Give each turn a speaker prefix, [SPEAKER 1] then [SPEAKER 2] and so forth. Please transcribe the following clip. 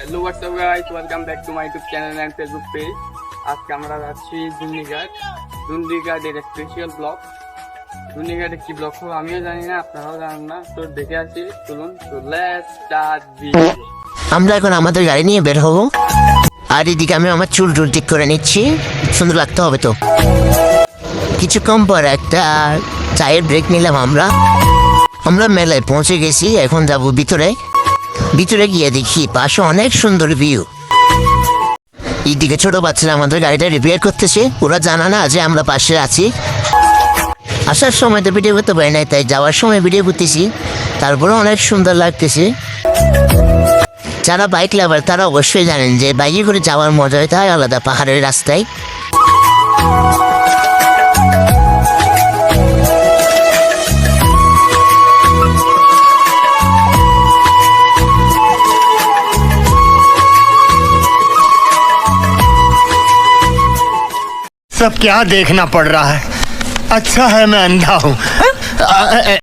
[SPEAKER 1] Hello WhatsApp guys, welcome back to my YouTube channel and Facebook page. আজকে আমরা যাচ্ছি দুন্ডিঘাটের special blog. দুন্ডিঘাটে কি blog হবে আমিও জানি না, আপনারাও জানেন না, তো দেখে আছি। চলুন, তো লেটস স্টার্ট ভিডিও।
[SPEAKER 2] আমরা এখন আমাদের গাড়ি নিয়ে বের হবো, আর এদিকে আমি আমার চুল টুল ঠিক করে নিচ্ছি, সুন্দর লাগতে হবে তো। কিছুক্ষণ পর একটা চায়ের ব্রেক নিলাম। আমরা মেলায় পৌঁছে গেছি, এখন যাব ভিতরে গিয়ে দেখি পাশে অনেক সুন্দর ভিউ। এইদিকে ছোট বাচ্চারা আমাদের গাড়িটা রিপেয়ার করতেছে, ওরা জানা না যে আমরা পাশে আছি। আসার সময় তো ভিডিও করতে পারি নাই, তাই যাওয়ার সময় ভিডিও করতেছি। তারপরে অনেক সুন্দর লাগতেছে। যারা বাইক লাভার তারা অবশ্যই জানেন যে বাইকে করে যাওয়ার মজাই তাই আলাদা পাহাড়ের রাস্তায়।
[SPEAKER 3] सब क्या देखना पड़ रहा है। अच्छा है मैं अंधा हूँ।